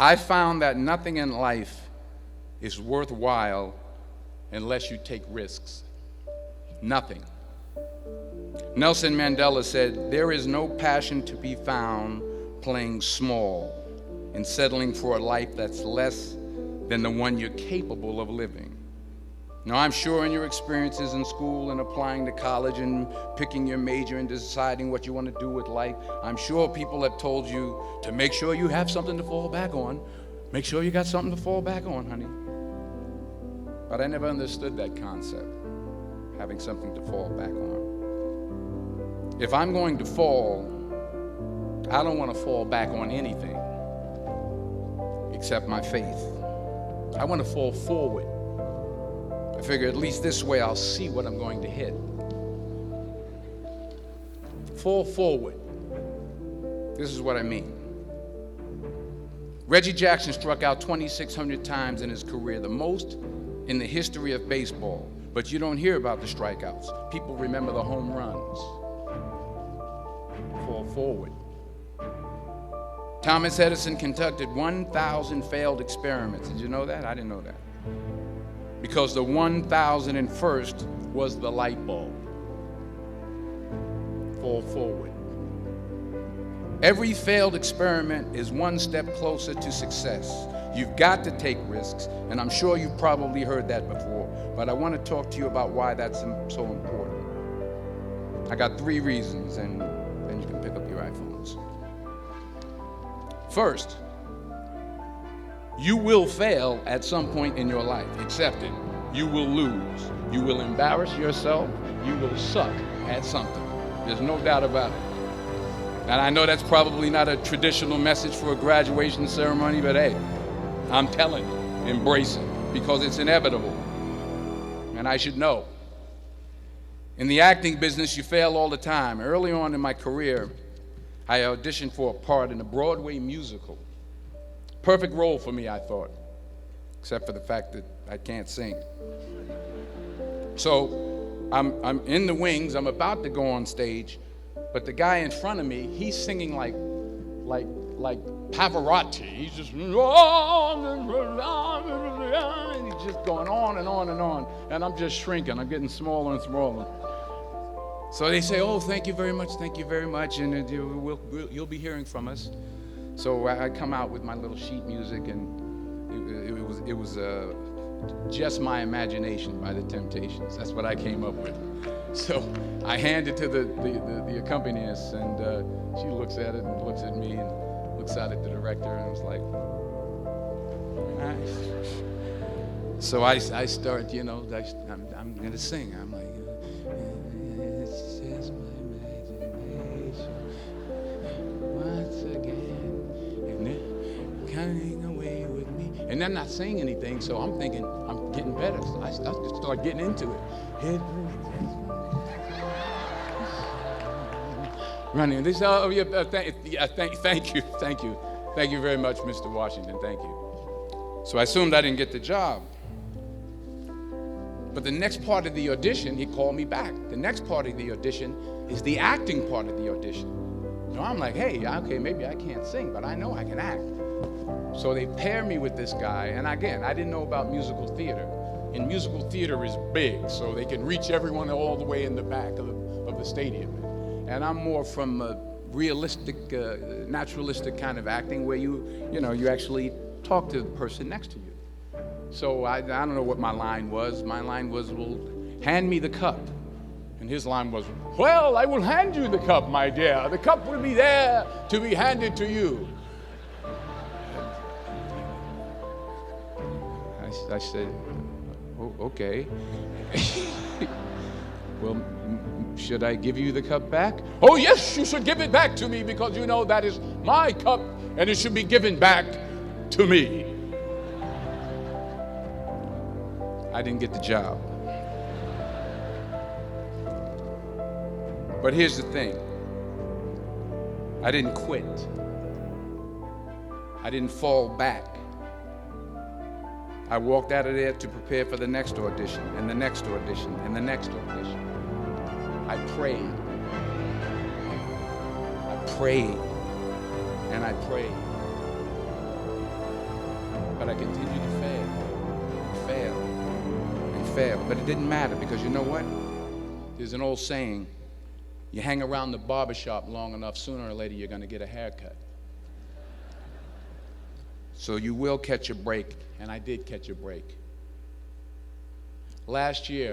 I found that nothing in life is worthwhile unless you take risks. Nothing. Nelson Mandela said, "There is no passion to be found playing small and settling for a life that's less than the one you're capable of living." Now, I'm sure in your experiences in school and applying to college and picking your major and deciding what you want to do with life, I'm sure people have told you to make sure you have something to fall back on. Make sure you got something to fall back on, honey. But I never understood that concept, having something to fall back on. If I'm going to fall, I don't want to fall back on anything except my faith. I want to fall forward. I figure at least this way I'll see what I'm going to hit. Fall forward. This is what I mean. Reggie Jackson struck out 2,600 times in his career, the most in the history of baseball. But you don't hear about the strikeouts. People remember the home runs. Fall forward. Thomas Edison conducted 1,000 failed experiments. Did you know that? I didn't know that. Because the 1,001st was the light bulb. Fall forward. Every failed experiment is one step closer to success. You've got to take risks, and I'm sure you've probably heard that before, but I want to talk to you about why that's so important. I got 3 reasons, and then you can pick up your iPhones. First, you will fail at some point in your life. Accept it. You will lose. You will embarrass yourself. You will suck at something. There's no doubt about it. And I know that's probably not a traditional message for a graduation ceremony, but hey, I'm telling you, embrace it, because it's inevitable. And I should know. In the acting business, you fail all the time. Early on in my career, I auditioned for a part in a Broadway musical. Perfect role for me, I thought, except for the fact that I can't sing. So I'm in the wings, I'm about to go on stage, but the guy in front of me, he's singing like Pavarotti. He's just, and he's just going on and on and on, and I'm just shrinking, I'm getting smaller and smaller. So they say, "Oh, thank you very much, and you'll be hearing from us." So I come out with my little sheet music, and it was Just My Imagination by the Temptations. That's what I came up with. So I hand it to the accompanist, and she looks at it and looks at me and looks out at the director, and was like, nice. So I start, I'm going to sing. I'm like, it's just my imagination once again, and they're coming away with me. And I'm not saying anything, so I'm thinking I'm getting better. So I start getting into it. Running. This, thank you very much, Mr. Washington. Thank you. So I assumed I didn't get the job. But the next part of the audition, he called me back. The next part of the audition is the acting part of the audition. So I'm like, hey, okay, maybe I can't sing, but I know I can act. So they pair me with this guy, and again, I didn't know about musical theater. And musical theater is big, so they can reach everyone all the way in the back of the stadium. And I'm more from a realistic, naturalistic kind of acting where you actually talk to the person next to you. So I don't know what my line was. My line was, well, hand me the cup. And his line was, well, I will hand you the cup, my dear. The cup will be there to be handed to you. I said, oh, okay. Well, should I give you the cup back? Oh, yes, you should give it back to me, because you know that is my cup and it should be given back to me. I didn't get the job. But here's the thing. I didn't quit. I didn't fall back. I walked out of there to prepare for the next audition, and the next audition, and the next audition. I prayed, and I prayed. But I continued to fail, and fail, and fail. But it didn't matter because you know what? There's an old saying, you hang around the barbershop long enough, sooner or later you're going to get a haircut. So you will catch a break, and I did catch a break. Last year,